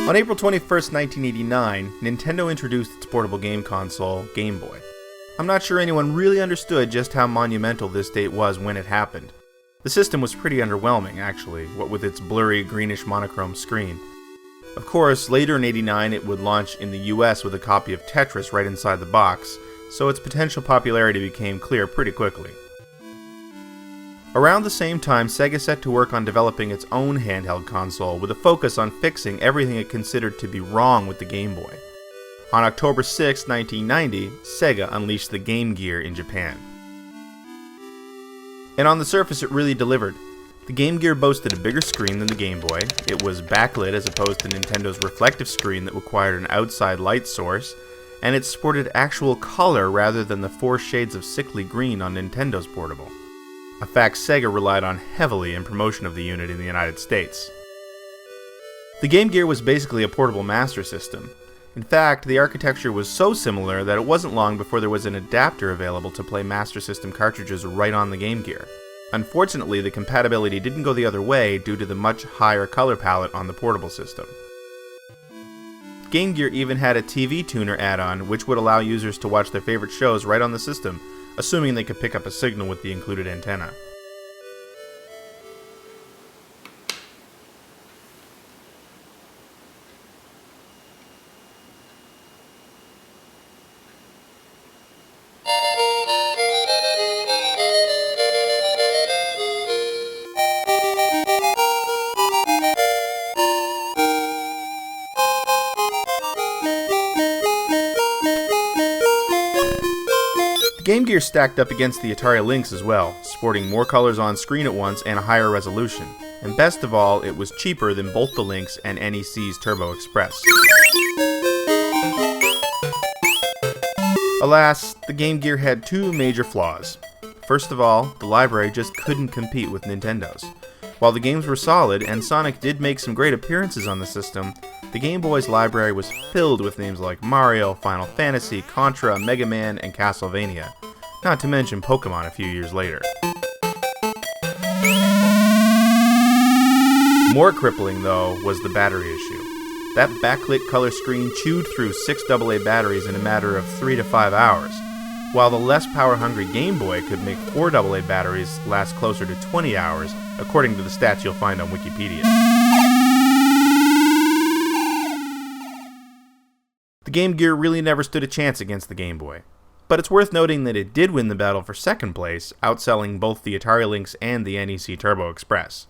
On April 21st, 1989, Nintendo introduced its portable game console, Game Boy. I'm not sure anyone really understood just how monumental this date was when it happened. The system was pretty underwhelming, actually, what with its blurry, greenish monochrome screen. Of course, later in '89 it would launch in the US with a copy of Tetris right inside the box, so its potential popularity became clear pretty quickly. Around the same time, Sega set to work on developing its own handheld console with a focus on fixing everything it considered to be wrong with the Game Boy. On October 6, 1990, Sega unleashed the Game Gear in Japan. And on the surface it really delivered. The Game Gear boasted a bigger screen than the Game Boy, it was backlit as opposed to Nintendo's reflective screen that required an outside light source, and it sported actual color rather than the 4 shades of sickly green on Nintendo's portable. A fact Sega relied on heavily in promotion of the unit in the United States. The Game Gear was basically a portable Master System. In fact, the architecture was so similar that it wasn't long before there was an adapter available to play Master System cartridges right on the Game Gear. Unfortunately, the compatibility didn't go the other way due to the much higher color palette on the portable system. Game Gear even had a TV tuner add-on which would allow users to watch their favorite shows right on the system, assuming they could pick up a signal with the included antenna. Game Gear stacked up against the Atari Lynx as well, sporting more colors on screen at once and a higher resolution. And best of all, it was cheaper than both the Lynx and NEC's Turbo Express. Alas, the Game Gear had 2 major flaws. First of all, the library just couldn't compete with Nintendo's. While the games were solid, and Sonic did make some great appearances on the system, the Game Boy's library was filled with names like Mario, Final Fantasy, Contra, Mega Man, and Castlevania. Not to mention Pokemon a few years later. More crippling, though, was the battery issue. That backlit color screen chewed through 6 AA batteries in a matter of 3 to 5 hours, while the less power-hungry Game Boy could make 4 AA batteries last closer to 20 hours, according to the stats you'll find on Wikipedia. The Game Gear really never stood a chance against the Game Boy. But it's worth noting that it did win the battle for second place, outselling both the Atari Lynx and the NEC Turbo Express.